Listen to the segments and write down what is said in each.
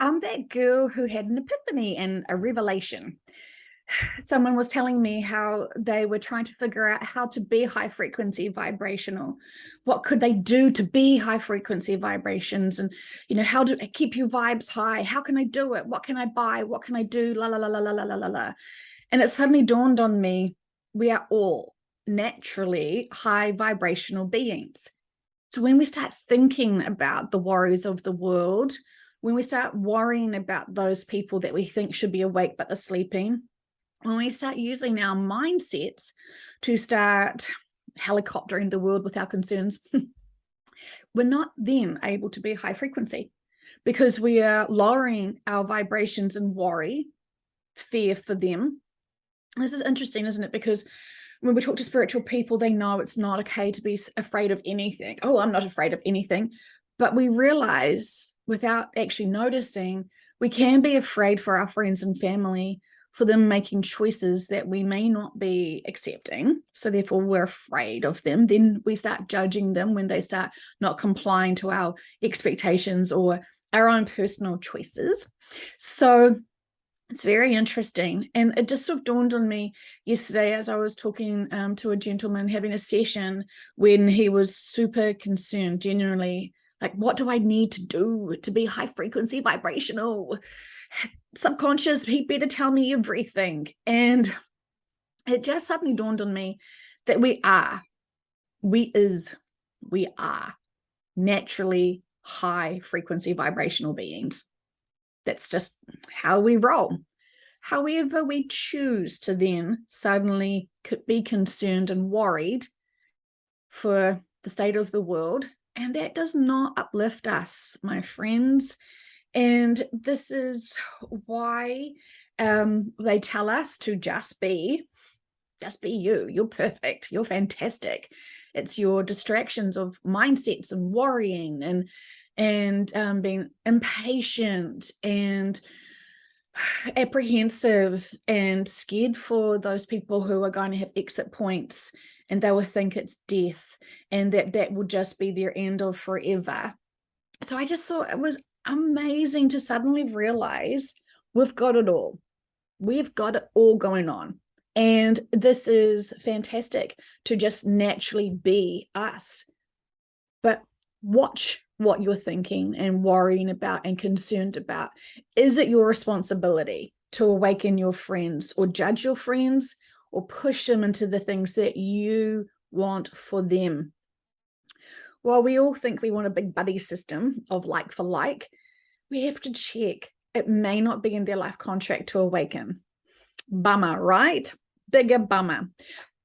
I'm that girl who had an epiphany and a revelation. Someone was telling me how they were trying to figure out how to be high frequency vibrational. What could they do to be high frequency vibrations? And, how do I keep your vibes high? How can I do it? What can I buy? What can I do? La, la, la, la, la, la, la, la. And it suddenly dawned on me, we are all naturally high vibrational beings. So when we start thinking about the worries of the world, when we start worrying about those people that we think should be awake but are sleeping, when we start using our mindsets to start helicoptering the world with our concerns, we're not then able to be high frequency because we are lowering our vibrations in worry, fear for them. This is interesting, isn't it? Because when we talk to spiritual people, they know it's not okay to be afraid of anything. Oh, I'm not afraid of anything. But we realize without actually noticing, we can be afraid for our friends and family, for them making choices that we may not be accepting. So therefore we're afraid of them. Then we start judging them when they start not complying to our expectations or our own personal choices. So it's very interesting. And it just sort of dawned on me yesterday as I was talking to a gentleman having a session when he was super concerned, genuinely, like, what do I need to do to be high frequency vibrational? Subconscious, he better tell me everything. And it just suddenly dawned on me that we are naturally high frequency vibrational beings. That's just how we roll. However, we choose to then suddenly be concerned and worried for the state of the world, and that does not uplift us, my friends. And this is why they tell us to just be you. You're perfect. You're fantastic. It's your distractions of mindsets and worrying and being impatient and apprehensive and scared for those people who are going to have exit points and they will think it's death and that will just be their end of forever. So I just thought it was amazing to suddenly realize we've got it all. We've got it all going on. And this is fantastic to just naturally be us. But watch what you're thinking and worrying about and concerned about. Is it your responsibility to awaken your friends or judge your friends or push them into the things that you want for them? While we all think we want a big buddy system of like for like, we have to check it may not be in their life contract to awaken. Bummer, right? Bigger bummer.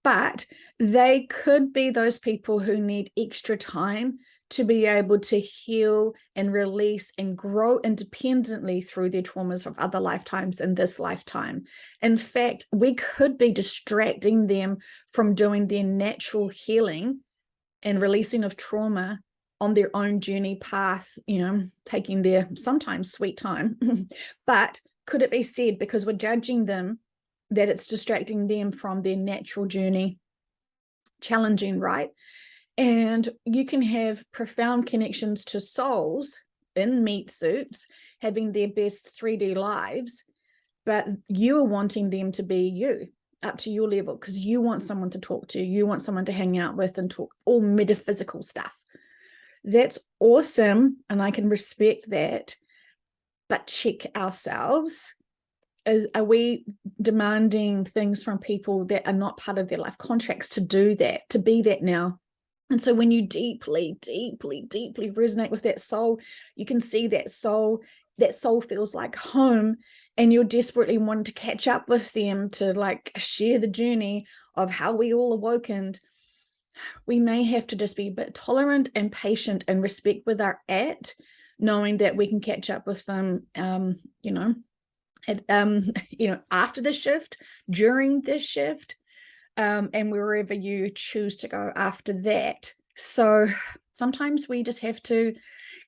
But they could be those people who need extra time to be able to heal and release and grow independently through their traumas of other lifetimes in this lifetime. In fact, we could be distracting them from doing their natural healing and releasing of trauma on their own journey path, taking their sometimes sweet time. But could it be said, because we're judging them, that it's distracting them from their natural journey? Challenging, right? And you can have profound connections to souls in meat suits, having their best 3D lives, but you are wanting them to be you, up to your level, because you want someone to talk to, you want someone to hang out with and talk all metaphysical stuff. That's awesome, and I can respect that. But check ourselves. Are we demanding things from people that are not part of their life contracts to do that, to be that now? And so when you deeply, deeply, deeply resonate with that soul, you can see that soul feels like home, and you're desperately wanting to catch up with them to like share the journey of how we all awokened. We may have to just be a bit tolerant and patient and respect where they're at, knowing that we can catch up with them, after the shift, during this shift, and wherever you choose to go after that. So sometimes we just have to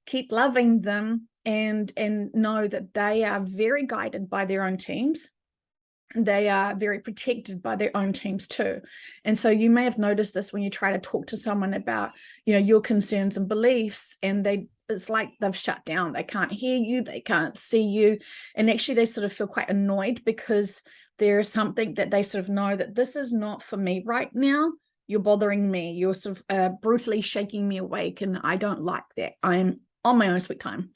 keep loving them and know that they are very guided by their own teams. They are very protected by their own teams too. And so you may have noticed this when you try to talk to someone about, your concerns and beliefs, and they it's like they've shut down. They can't hear you, they can't see you, and actually they sort of feel quite annoyed because there is something that they sort of know that this is not for me right now. You're bothering me, you're sort of brutally shaking me awake, and I don't like that. I'm on my own sweet time.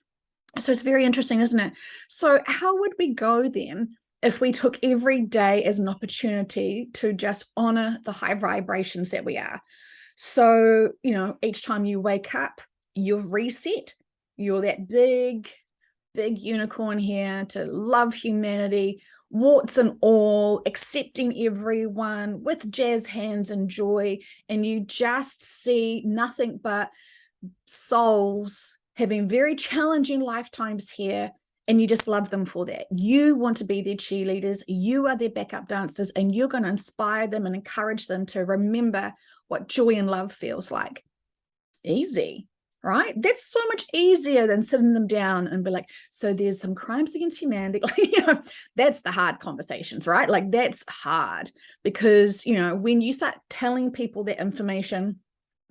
So it's very interesting, isn't it? So how would we go then if we took every day as an opportunity to just honor the high vibrations that we are? So, each time you wake up, you've reset. You're that big, big unicorn here to love humanity, warts and all, accepting everyone with jazz hands and joy. And you just see nothing but souls having very challenging lifetimes here, and you just love them for that. You want to be their cheerleaders, you are their backup dancers, and you're going to inspire them and encourage them to remember what joy and love feels like. Easy, right? That's so much easier than sitting them down and be like, so there's some crimes against humanity. That's the hard conversations, right? Like, that's hard because, when you start telling people that information,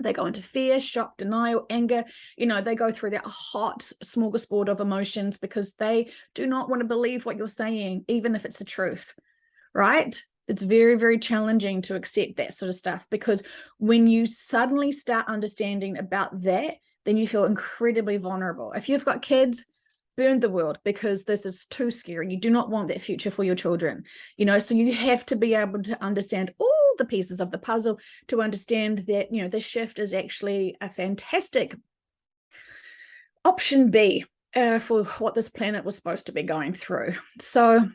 they go into fear, shock, denial, anger. They go through that hot smorgasbord of emotions because they do not want to believe what you're saying, even if it's the truth, right? It's very, very challenging to accept that sort of stuff, because when you suddenly start understanding about that, then you feel incredibly vulnerable. If you've got kids, burn the world, because this is too scary. You do not want that future for your children, so you have to be able to understand all the pieces of the puzzle to understand that, this shift is actually a fantastic option B for what this planet was supposed to be going through. So,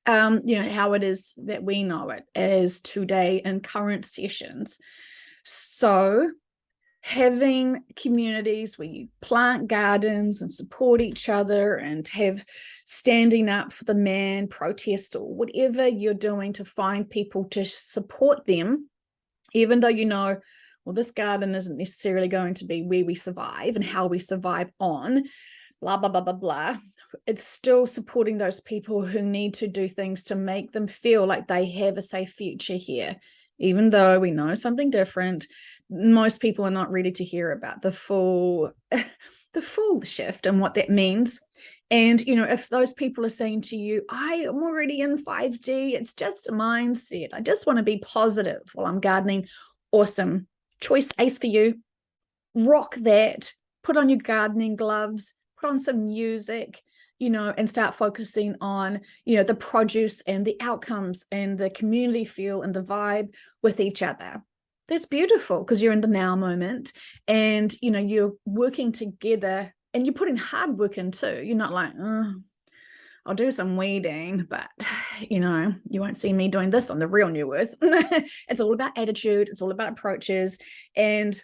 how it is that we know it as today in current sessions. So having communities where you plant gardens and support each other and have standing up for the man, protest, or whatever you're doing to find people to support them, even though well, this garden isn't necessarily going to be where we survive and how we survive on, blah, blah, blah, blah, blah. It's still supporting those people who need to do things to make them feel like they have a safe future here. Even though we know something different, most people are not ready to hear about the full shift and what that means. And, if those people are saying to you, I am already in 5D, it's just a mindset, I just want to be positive while I'm gardening, awesome. Choice ace for you. Rock that. Put on your gardening gloves, put on some music, and start focusing on, the produce and the outcomes and the community feel and the vibe with each other. That's beautiful, because you're in the now moment, and, you're working together, and you're putting hard work in too. You're not like, I'll do some weeding, but, you won't see me doing this on the real New Earth. It's all about attitude. It's all about approaches. And,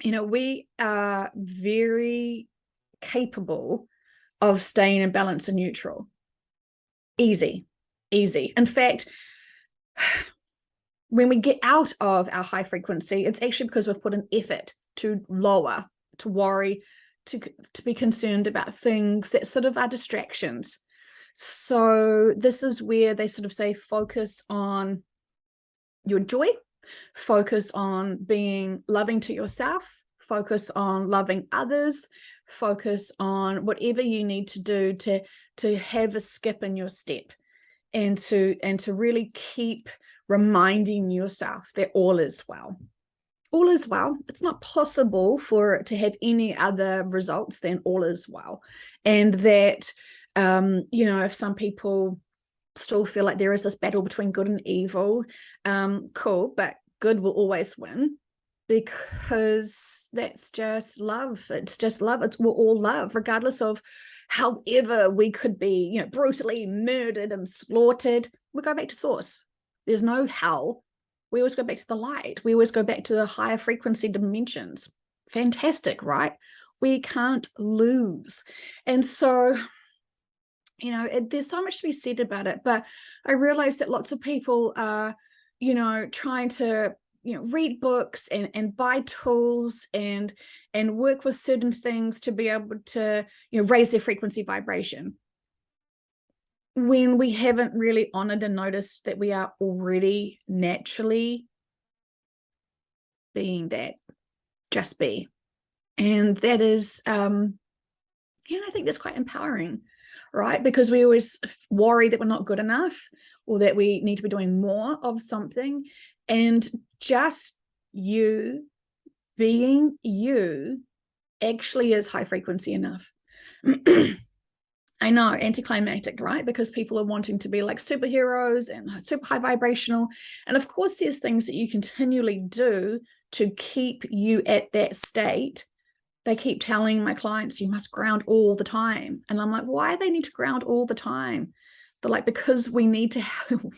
we are very capable of staying in balance and neutral. Easy. In fact, when we get out of our high frequency, it's actually because we've put an effort to lower, to worry, to be concerned about things that sort of are distractions. So this is where they sort of say, focus on your joy, focus on being loving to yourself, focus on loving others, focus on whatever you need to do to have a skip in your step, and to really keep reminding yourself that all is well. All is well. It's not possible for it to have any other results than all is well. And that, if some people still feel like there is this battle between good and evil, cool, but good will always win, because that's just love. It's just love. We're all love, regardless of however we could be, brutally murdered and slaughtered. We go back to source. There's no hell. We always go back to the light. We always go back to the higher frequency dimensions. Fantastic, right? We can't lose. And so, there's so much to be said about it. But I realize that lots of people are, trying to, read books and buy tools and work with certain things to be able to, raise their frequency vibration, when we haven't really honored and noticed that we are already naturally being that. Just be. And that is, I think that's quite empowering, right? Because we always worry that we're not good enough or that we need to be doing more of something. And just you being you actually is high frequency enough. I know, anticlimactic, right? Because people are wanting to be like superheroes and super high vibrational. And of course, there's things that you continually do to keep you at that state. They keep telling my clients, you must ground all the time. And I'm like, why do they need to ground all the time? They're like, because we need to,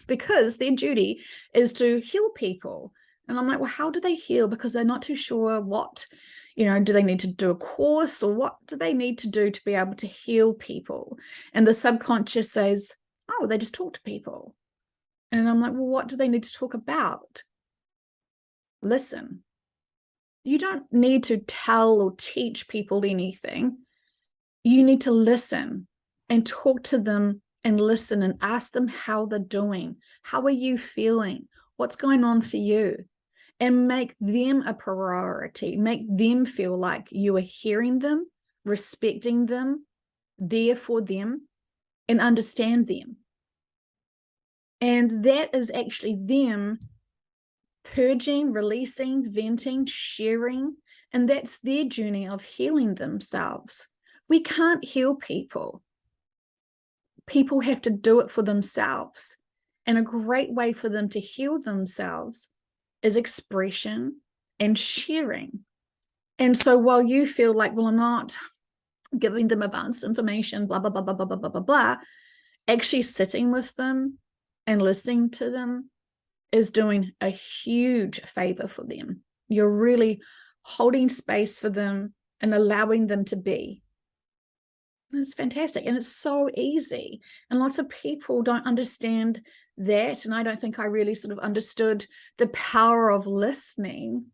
because their duty is to heal people. And I'm like, well, how do they heal? Because they're not too sure what, do they need to do a course or what do they need to do to be able to heal people? And the subconscious says, oh, they just talk to people. And I'm like, well, what do they need to talk about? Listen. You don't need to tell or teach people anything. You need to listen and talk to them and listen and ask them how they're doing. How are you feeling? What's going on for you? And make them a priority. Make them feel like you are hearing them, respecting them, there for them, and understand them. And that is actually them purging, releasing, venting, sharing, and that's their journey of healing themselves. We can't heal people. People have to do it for themselves. And a great way for them to heal themselves is expression and sharing. And so while you feel like, well, I'm not giving them advanced information, blah, blah, blah, blah, blah, blah, blah, blah, blah, actually sitting with them and listening to them is doing a huge favor for them. You're really holding space for them and allowing them to be. It's fantastic. And it's so easy. And lots of people don't understand that. And I don't think I really sort of understood the power of listening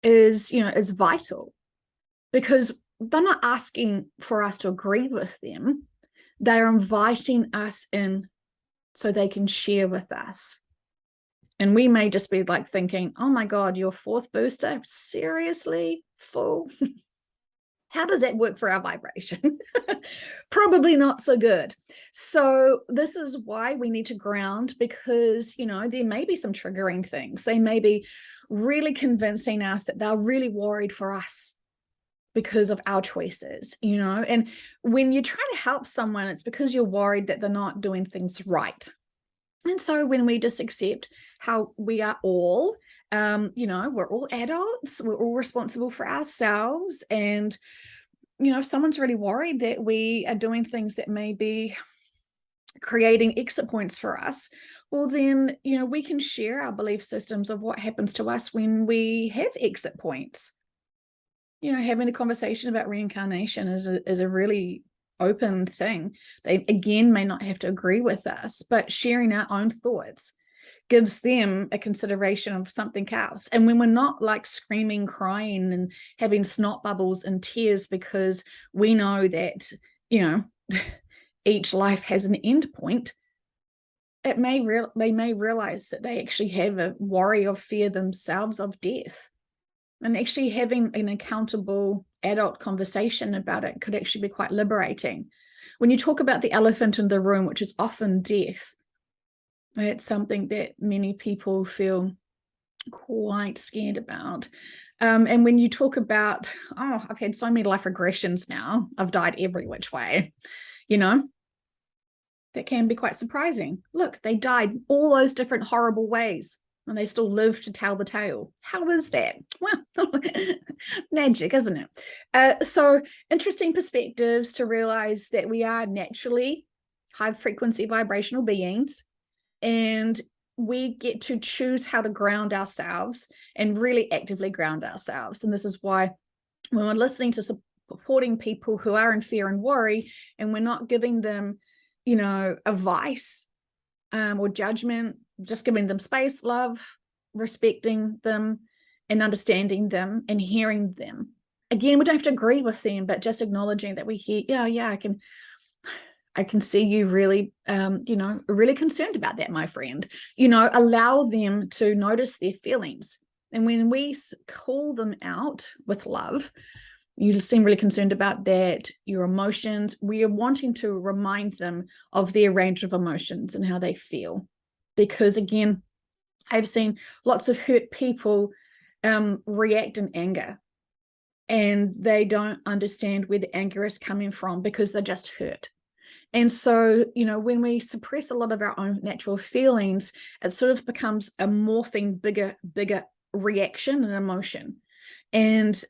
is vital, because they're not asking for us to agree with them. They're inviting us in so they can share with us. And we may just be like thinking, oh my God, your fourth booster? Seriously? Full? How does that work for our vibration? Probably not so good. So this is why we need to ground, because, there may be some triggering things. They may be really convincing us that they're really worried for us because of our choices, and when you're trying to help someone, it's because you're worried that they're not doing things right. And so when we just accept how we are all, we're all adults, we're all responsible for ourselves. And, if someone's really worried that we are doing things that may be creating exit points for us, well, then, we can share our belief systems of what happens to us when we have exit points. Having a conversation about reincarnation is a really open thing. They, again, may not have to agree with us, but sharing our own thoughts gives them a consideration of something else. And when we're not like screaming, crying, and having snot bubbles and tears because we know that, each life has an end point, they may realize that they actually have a worry of fear themselves of death. And actually having an accountable adult conversation about it could actually be quite liberating. When you talk about the elephant in the room, which is often death, it's something that many people feel quite scared about. And when you talk about, I've had so many life regressions now, I've died every which way, that can be quite surprising. Look, they died all those different horrible ways, and they still live to tell the tale. How is that? Well, magic, isn't it? So interesting perspectives to realize that we are naturally high frequency vibrational beings, and we get to choose how to ground ourselves and really actively ground ourselves. And this is why when we're listening to supporting people who are in fear and worry, and we're not giving them, advice or judgment, just giving them space, love, respecting them, and understanding them and hearing them. Again, we don't have to agree with them, but just acknowledging that we hear, I can see you really, really concerned about that, my friend. Allow them to notice their feelings. And when we call them out with love, you seem really concerned about that, your emotions, we are wanting to remind them of their range of emotions and how they feel. Because again, I've seen lots of hurt people react in anger, and they don't understand where the anger is coming from because they're just hurt. And so, when we suppress a lot of our own natural feelings, it sort of becomes a morphing, bigger reaction and emotion. And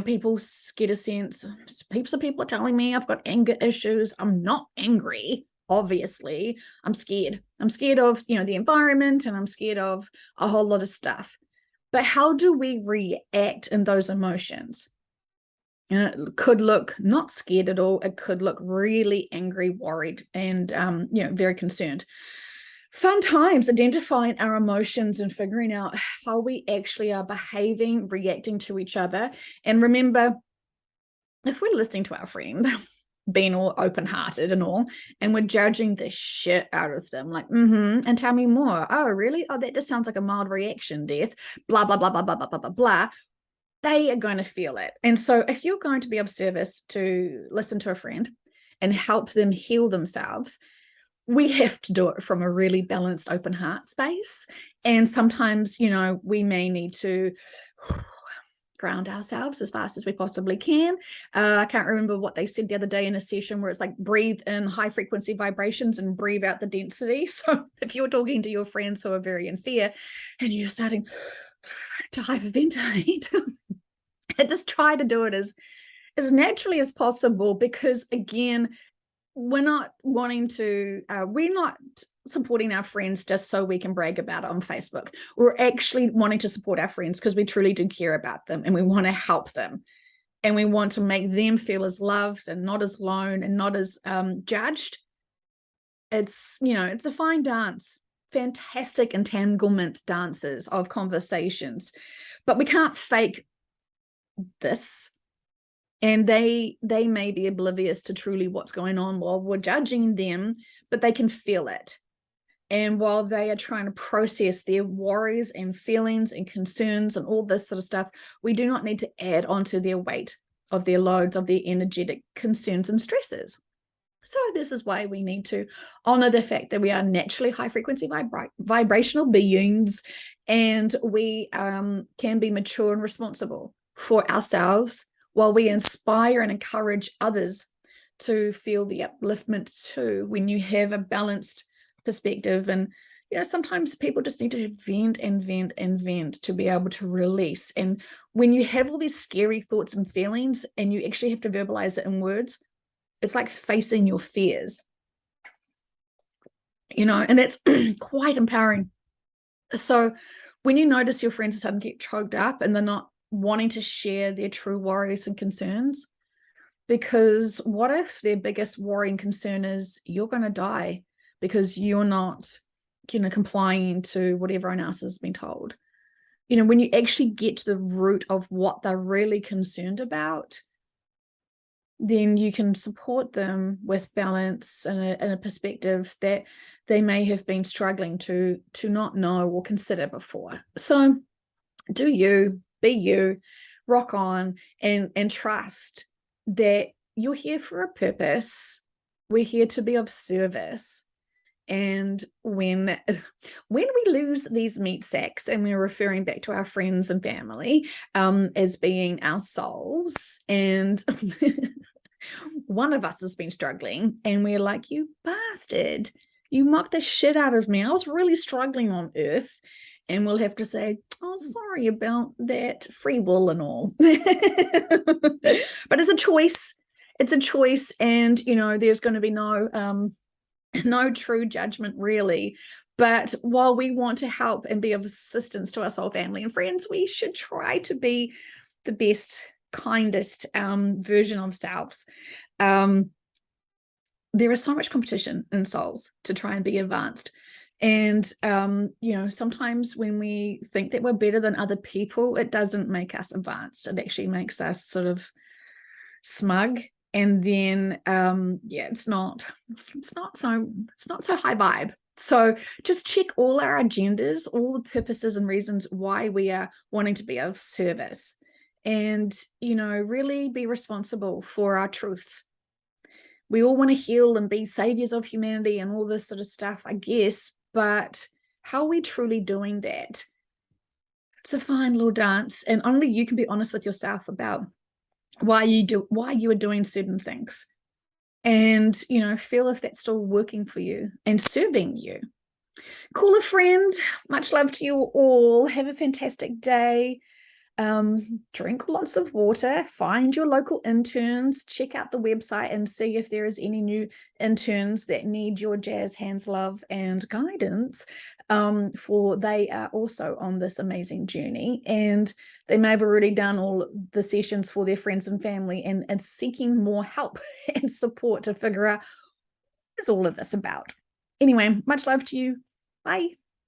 people get a sense, heaps of people are telling me I've got anger issues. I'm not angry, obviously. I'm scared. I'm scared of, the environment, and I'm scared of a whole lot of stuff. But how do we react in those emotions? It could look not scared at all. It could look really angry, worried, and, very concerned. Fun times identifying our emotions and figuring out how we actually are behaving, reacting to each other. And remember, if we're listening to our friend, being all open-hearted and all, and we're judging the shit out of them, like, and tell me more. Oh, really? Oh, that just sounds like a mild reaction, Death. Blah, blah, blah, blah, blah, blah, blah, blah, blah. They are going to feel it. And so if you're going to be of service to listen to a friend and help them heal themselves, we have to do it from a really balanced, open heart space. And sometimes, we may need to ground ourselves as fast as we possibly can. I can't remember what they said the other day in a session where it's like breathe in high frequency vibrations and breathe out the density. So if you're talking to your friends who are very in fear and you're starting to hyperventilate, just try to do it as naturally as possible, because again, we're not supporting our friends just so we can brag about it on Facebook. We're actually wanting to support our friends because we truly do care about them, and we want to help them, and we want to make them feel as loved and not as alone and not as judged. It's a fine dance, fantastic entanglement dances of conversations, but we can't fake this. And they may be oblivious to truly what's going on while we're judging them, but they can feel it. And while they are trying to process their worries and feelings and concerns and all this sort of stuff, we do not need to add onto their weight of their loads, of their energetic concerns and stresses. So this is why we need to honor the fact that we are naturally high frequency vibrational beings, and we can be mature and responsible for ourselves, while we inspire and encourage others to feel the upliftment too, when you have a balanced perspective. And sometimes people just need to vent and vent and vent to be able to release. And when you have all these scary thoughts and feelings and you actually have to verbalize it in words, it's like facing your fears, and that's quite empowering. So when you notice your friends are starting to get choked up and they're not wanting to share their true worries and concerns, because what if their biggest worry and concern is you're going to die because you're not complying to what everyone else has been told? When you actually get to the root of what they're really concerned about, then you can support them with balance and a perspective that they may have been struggling to not know or consider before. So do you, be you, rock on, and trust that you're here for a purpose. We're here to be of service. And when we lose these meat sacks, and we're referring back to our friends and family as being our souls, and one of us has been struggling, and we're like, you bastard, you mocked the shit out of me. I was really struggling on earth. And we'll have to say, oh, sorry about that, free will and all. But it's a choice. It's a choice. And, there's going to be no true judgment, really. But while we want to help and be of assistance to our soul family and friends, we should try to be the best, kindest version of ourselves. There is so much competition in souls to try and be advanced. And, sometimes when we think that we're better than other people, it doesn't make us advanced. It actually makes us sort of smug. And then, it's not so high vibe. So just check all our agendas, all the purposes and reasons why we are wanting to be of service, and, really be responsible for our truths. We all want to heal and be saviors of humanity and all this sort of stuff, I guess, but how are we truly doing that? It's a fine little dance, and only you can be honest with yourself about why you are doing certain things, and feel if that's still working for you and serving you. Call a friend. Much love to you all. Have a fantastic day. Drink lots of water. Find your local interns. Check out the website and see if there is any new interns that need your jazz hands, love, and guidance. For they are also on this amazing journey, and they may have already done all the sessions for their friends and family, and seeking more help and support to figure out what is all of this about. Anyway, much love to you. Bye.